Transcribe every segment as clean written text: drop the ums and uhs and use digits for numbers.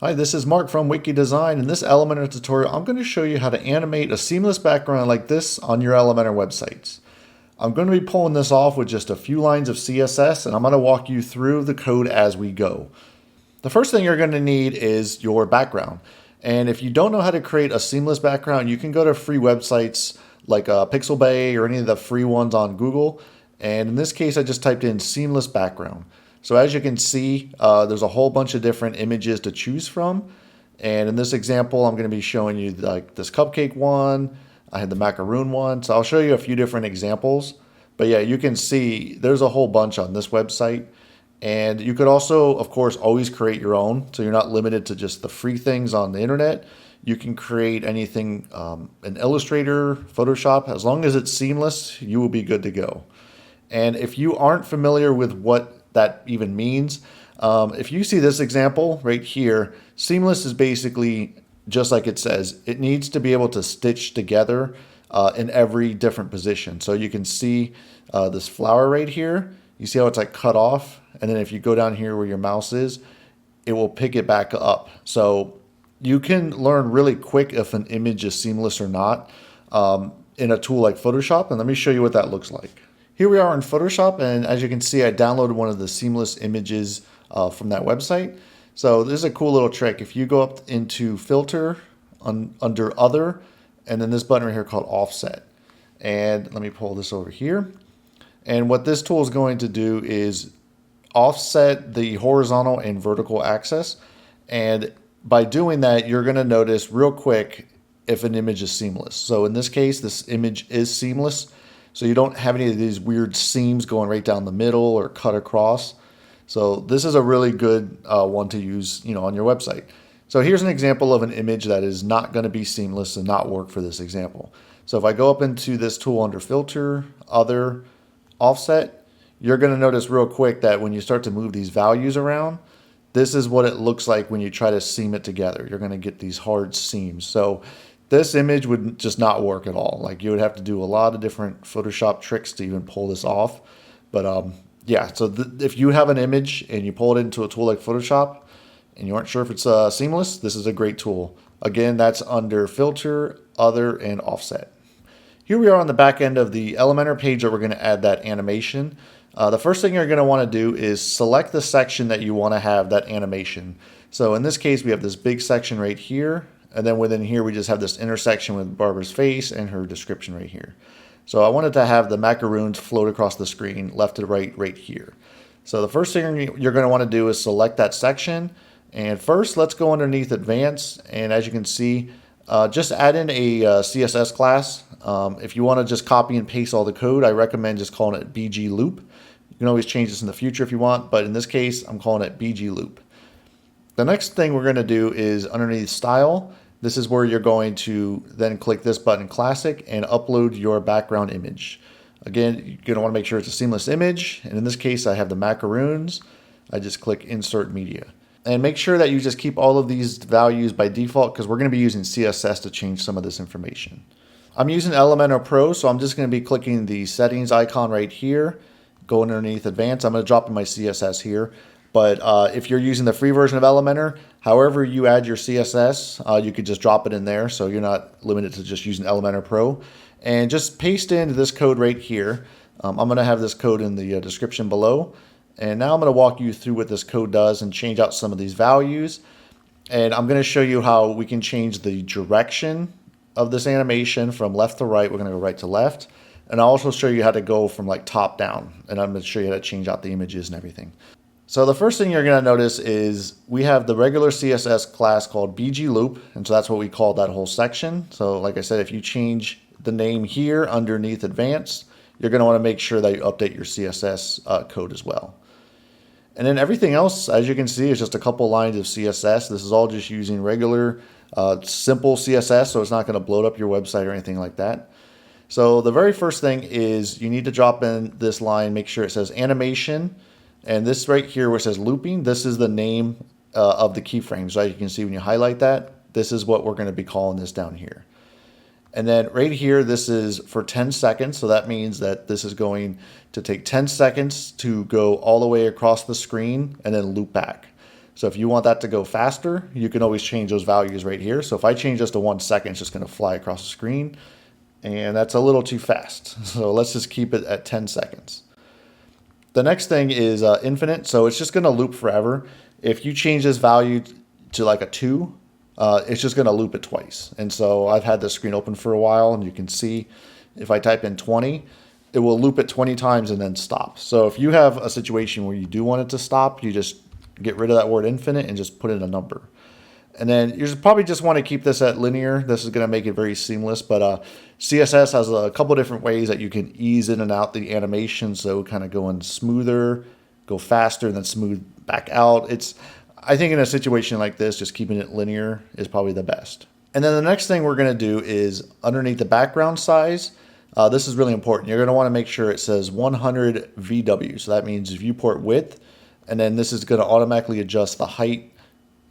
Hi, this is Mark from Wiki Design. In this Elementor tutorial, I'm going to show you how to animate a seamless background like this on your Elementor websites. I'm going to be pulling this off with just a few lines of CSS, and I'm going to walk you through the code as we go. The first thing you're going to need is your background. And if you don't know how to create a seamless background, you can go to free websites like Pixabay or any of the free ones on Google. And in this case, I just typed in seamless background. So as you can see, there's a whole bunch of different images to choose from. And in this example, I'm going to be showing you like this cupcake one. I had the macaroon one. So I'll show you a few different examples. But yeah, you can see there's a whole bunch on this website. And you could also, of course, always create your own. So you're not limited to just the free things on the internet. You can create anything in Illustrator, Photoshop. As long as it's seamless, you will be good to go. And if you aren't familiar with what that even means, if you see this example right here, seamless is basically just like it says. It needs to be able to stitch together in every different position. So you can see this flower right here. You see how it's like cut off? And then if you go down here where your mouse is, it will pick it back up. So you can learn really quick if an image is seamless or not in a tool like Photoshop. And let me show you what that looks like. Here we are in Photoshop, and as you can see, I downloaded one of the seamless images from that website. So this is a cool little trick. If you go up into Filter, under Other, and then this button right here called Offset. And let me pull this over here. And what this tool is going to do is offset the horizontal and vertical axis. And by doing that, you're going to notice real quick if an image is seamless. So in this case, this image is seamless. So you don't have any of these weird seams going right down the middle or cut across. So this is a really good one to use, on your website. So here's an example of an image that is not going to be seamless and not work for this example. So if I go up into this tool under Filter, Other, Offset, you're going to notice real quick that when you start to move these values around, this is what it looks like when you try to seam it together. You're going to get these hard seams. So this image would just not work at all. Like you would have to do a lot of different Photoshop tricks to even pull this off. But yeah, so if you have an image and you pull it into a tool like Photoshop and you aren't sure if it's seamless, this is a great tool. Again, that's under Filter, Other, and Offset. Here we are on the back end of the Elementor page that we're going to add that animation. The first thing you're going to want to do is select the section that you want to have that animation. So in this case, we have this big section right here. And then within here, we just have this intersection with Barbara's face and her description right here. So I wanted to have the macaroons float across the screen left to right here. So the first thing you're going to want to do is select that section. And first, let's go underneath Advanced. And as you can see, just add in a CSS class. If you want to just copy and paste all the code, I recommend just calling it bgloop. You can always change this in the future if you want, but in this case, I'm calling it bgloop. The next thing we're going to do is underneath Style. This is where you're going to then click this button, Classic, and upload your background image. Again, you're going to want to make sure it's a seamless image. And in this case, I have the macaroons. I just click Insert Media. And make sure that you just keep all of these values by default because we're going to be using CSS to change some of this information. I'm using Elementor Pro, so I'm just going to be clicking the settings icon right here. Go underneath Advanced. I'm going to drop in my CSS here. But if you're using the free version of Elementor, however you add your CSS, you could just drop it in there. So you're not limited to just using Elementor Pro. And just paste in this code right here. I'm going to have this code in the description below. And now I'm going to walk you through what this code does and change out some of these values. And I'm going to show you how we can change the direction of this animation from left to right. We're going to go right to left. And I'll also show you how to go from like top down. And I'm going to show you how to change out the images and everything. So the first thing you're going to notice is we have the regular CSS class called bgloop, and so that's what we call that whole section. So like I said, if you change the name here underneath Advanced, you're going to want to make sure that you update your CSS code as well. And then everything else, as you can see, is just a couple lines of CSS. This is all just using regular, simple CSS, so it's not going to bloat up your website or anything like that. So the very first thing is you need to drop in this line, make sure it says animation. And this right here where it says looping, this is the name of the keyframe. So as you can see when you highlight that, this is what we're going to be calling this down here. And then right here, this is for 10 seconds. So that means that this is going to take 10 seconds to go all the way across the screen and then loop back. So if you want that to go faster, you can always change those values right here. So if I change this to 1 second, it's just going to fly across the screen. And that's a little too fast. So let's just keep it at 10 seconds. The next thing is infinite. So it's just going to loop forever. If you change this value to like a 2, it's just going to loop it twice. And so I've had this screen open for a while, and you can see if I type in 20, it will loop it 20 times and then stop. So if you have a situation where you do want it to stop, you just get rid of that word infinite and just put in a number. And then you probably just want to keep this at linear. This is going to make it very seamless, but CSS has a couple different ways that you can ease in and out the animation. So kind of going smoother, go faster, and then smooth back out. I think in a situation like this, just keeping it linear is probably the best. And then the next thing we're going to do is underneath the background size. This is really important. You're going to want to make sure it says 100 VW. So that means viewport width. And then this is going to automatically adjust the height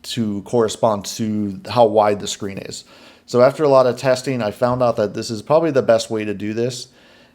to correspond to how wide the screen is. So after a lot of testing, I found out that this is probably the best way to do this.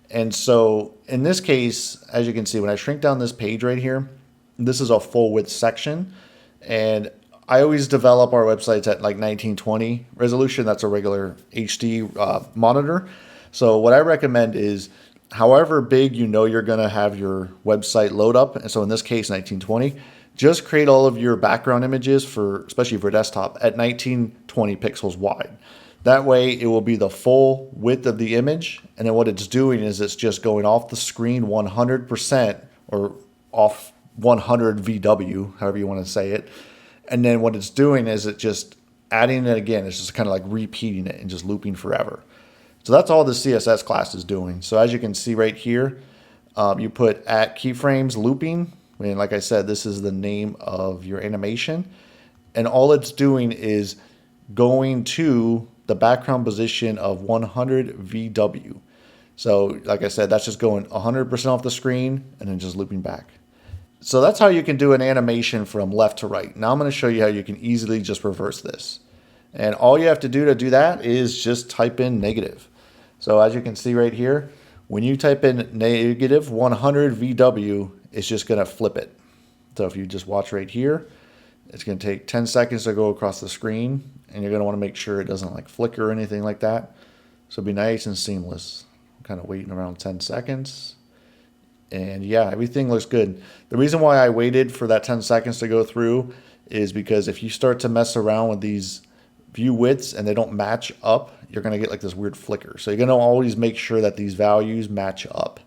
And so in this case, as you can see, when I shrink down this page right here, this is a full width section. And I always develop our websites at like 1920 resolution. That's a regular HD monitor. So what I recommend is however big you know you're going to have your website load up, and so in this case 1920, just create all of your background images especially for desktop at 1920 pixels wide. That way it will be the full width of the image, and then what it's doing is it's just going off the screen 100% or off 100 VW, however you want to say it. And then what it's doing is it just adding it again. It's just kind of like repeating it and just looping forever. So that's all the CSS class is doing. So as you can see right here, you put at keyframes looping. And like I said, this is the name of your animation. And all it's doing is going to the background position of 100 VW. So like I said, that's just going 100% off the screen and then just looping back. So that's how you can do an animation from left to right. Now I'm going to show you how you can easily just reverse this. And all you have to do that is just type in negative. So as you can see right here, when you type in negative 100 VW, it's just going to flip it. So if you just watch right here, it's going to take 10 seconds to go across the screen, and you're going to want to make sure it doesn't like flicker or anything like that. So be nice and seamless. I'm kind of waiting around 10 seconds. And yeah, everything looks good. The reason why I waited for that 10 seconds to go through is because if you start to mess around with these view widths and they don't match up, you're going to get like this weird flicker. So you're going to always make sure that these values match up.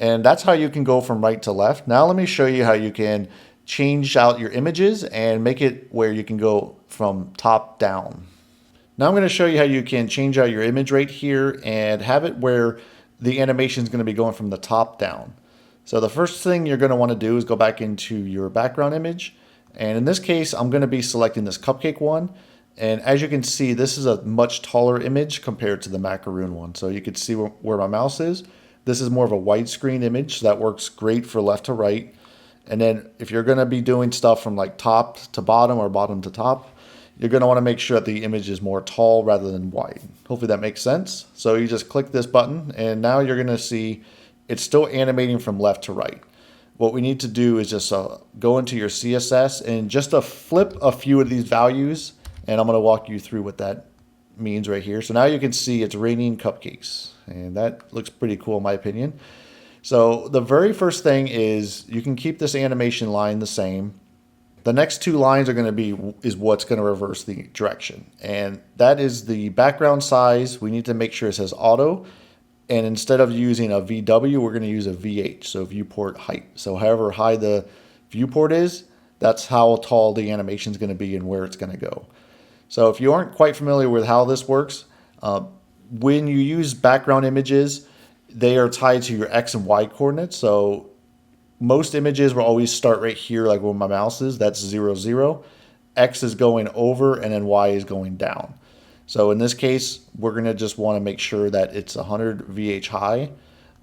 And that's how you can go from right to left. Now let me show you how you can change out your images and make it where you can go from top down. Now I'm going to show you how you can change out your image right here and have it where the animation is going to be going from the top down. So the first thing you're going to want to do is go back into your background image. And in this case, I'm going to be selecting this cupcake one. And as you can see, this is a much taller image compared to the macaroon one. So you can see where my mouse is. This is more of a widescreen image, so that works great for left to right. And then if you're going to be doing stuff from like top to bottom or bottom to top, you're going to want to make sure that the image is more tall rather than wide. Hopefully that makes sense. So you just click this button, and now you're going to see it's still animating from left to right. What we need to do is just go into your CSS and just flip a few of these values. And I'm going to walk you through what that means right here. So now you can see it's raining cupcakes. And that looks pretty cool in my opinion. So the very first thing is you can keep this animation line the same. The next two lines are going to is what's going to reverse the direction. And that is the background size. We need to make sure it says auto. And instead of using a VW, we're going to use a VH, so viewport height. So however high the viewport is, that's how tall the animation is going to be and where it's going to go. So if you aren't quite familiar with how this works, when you use background images, they are tied to your X and Y coordinates. So most images will always start right here, like where my mouse is. That's 0, 0. X is going over, and then Y is going down. So in this case, we're going to just want to make sure that it's 100 VH high.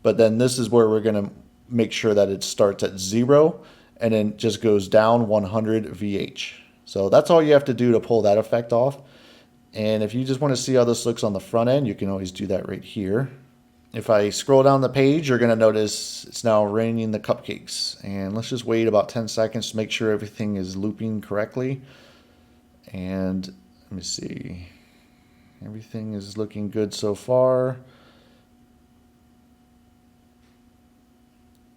But then this is where we're going to make sure that it starts at 0 and then just goes down 100 VH. So that's all you have to do to pull that effect off. And if you just want to see how this looks on the front end, you can always do that right here. If I scroll down the page, you're going to notice it's now raining the cupcakes. And let's just wait about 10 seconds to make sure everything is looping correctly. And let me see. Everything is looking good so far.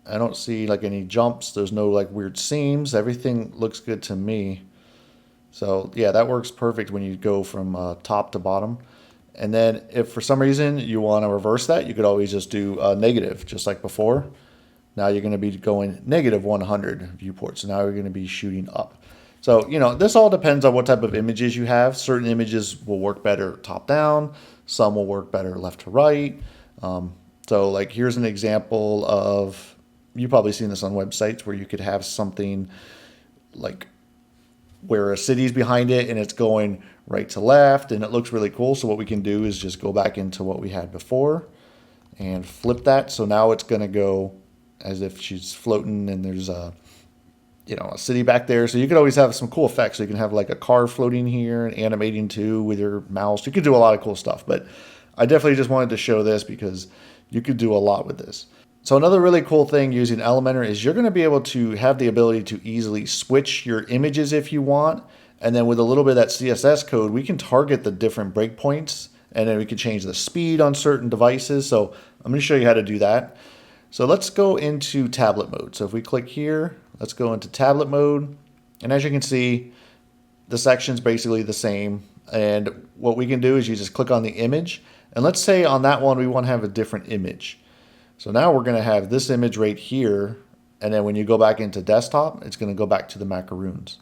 I don't see like any jumps. There's no like weird seams. Everything looks good to me. So yeah, that works perfect when you go from top to bottom. And then if for some reason you want to reverse that, you could always just do negative, just like before. Now you're going to be going negative 100 viewports. So now you're going to be shooting up. So, you know, this all depends on what type of images you have. Certain images will work better top down. Some will work better left to right. So like here's an example of, you've probably seen this on websites where you could have something like where a city's behind it and it's going right to left and it looks really cool. So what we can do is just go back into what we had before and flip that. So now it's going to go as if she's floating and there's a, you know, a city back there. So you could always have some cool effects. So you can have like a car floating here and animating too with your mouse. You could do a lot of cool stuff, but I definitely just wanted to show this because you could do a lot with this. So another really cool thing using Elementor is you're going to be able to have the ability to easily switch your images if you want. And then with a little bit of that CSS code, we can target the different breakpoints and then we can change the speed on certain devices. So I'm going to show you how to do that. So let's go into tablet mode. So if we click here, let's go into tablet mode. And as you can see, the section's basically the same. And what we can do is you just click on the image. And let's say on that one, we want to have a different image. So now we're going to have this image right here. And then when you go back into desktop, it's going to go back to the macaroons.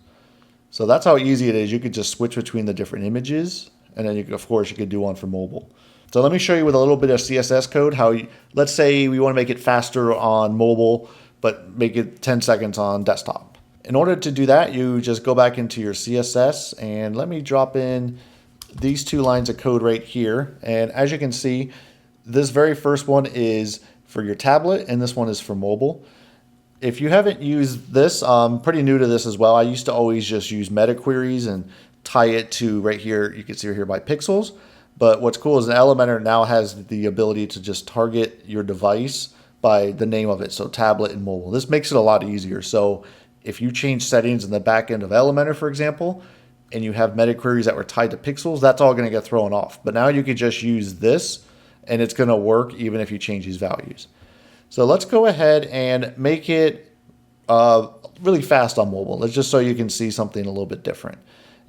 So that's how easy it is. You could just switch between the different images. And then, of course, you could do one for mobile. So let me show you with a little bit of CSS code how, let's say we want to make it faster on mobile, but make it 10 seconds on desktop. In order to do that, you just go back into your CSS and let me drop in these two lines of code right here. And as you can see, this very first one is for your tablet and this one is for mobile. If you haven't used this, I'm pretty new to this as well. I used to always just use meta queries and tie it to right here. You can see here by pixels. But what's cool is an Elementor now has the ability to just target your device by the name of it. So tablet and mobile. This makes it a lot easier. So if you change settings in the back end of Elementor, for example, and you have meta queries that were tied to pixels, that's all going to get thrown off. But now you can just use this and it's going to work even if you change these values. So let's go ahead and make it really fast on mobile. Let's just so you can see something a little bit different.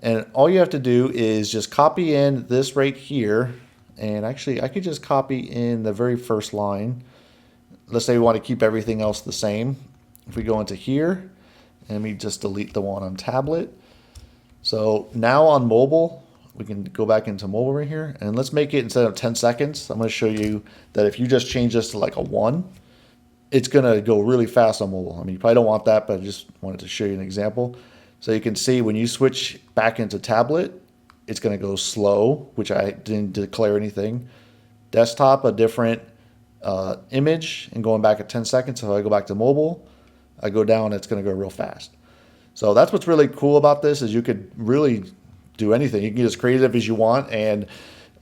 And all you have to do is just copy in this right here. And actually, I could just copy in the very first line. Let's say we want to keep everything else the same. If we go into here, and we just delete the one on tablet. So now on mobile, we can go back into mobile right here. And let's make it instead of 10 seconds. I'm going to show you that if you just change this to like a 1, it's going to go really fast on mobile. I mean, you probably don't want that, but I just wanted to show you an example. So you can see when you switch back into tablet, it's going to go slow, which I didn't declare anything. Desktop, a different image, and going back at 10 seconds. So if I go back to mobile, I go down, it's going to go real fast. So that's what's really cool about this is you could really do anything. You can get as creative as you want. And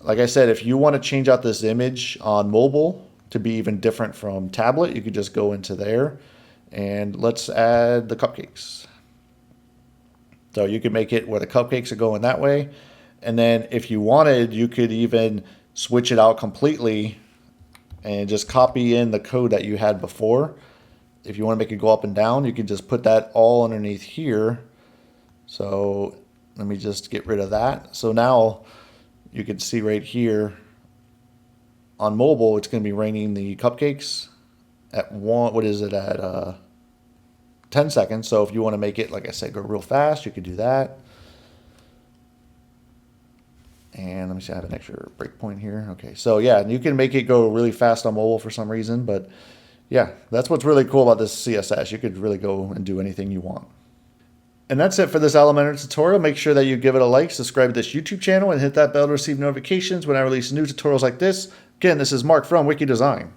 like I said, if you want to change out this image on mobile to be even different from tablet, you could just go into there. And let's add the cupcakes. So you could make it where the cupcakes are going that way. And then if you wanted, you could even switch it out completely and just copy in the code that you had before. If you want to make it go up and down, you can just put that all underneath here. So let me just get rid of that. So now you can see right here on mobile, it's going to be raining the cupcakes at 10 seconds. So if you want to make it, like I said, go real fast, you could do that. And let me see, I have an extra breakpoint here. Okay, so yeah, you can make it go really fast on mobile for some reason, but yeah, that's what's really cool about this CSS. You could really go and do anything you want. And that's it for this Elementor tutorial. Make sure that you give it a like, subscribe to this YouTube channel, and hit that bell to receive notifications when I release new tutorials like this. Again, this is Mark from Wiki Design.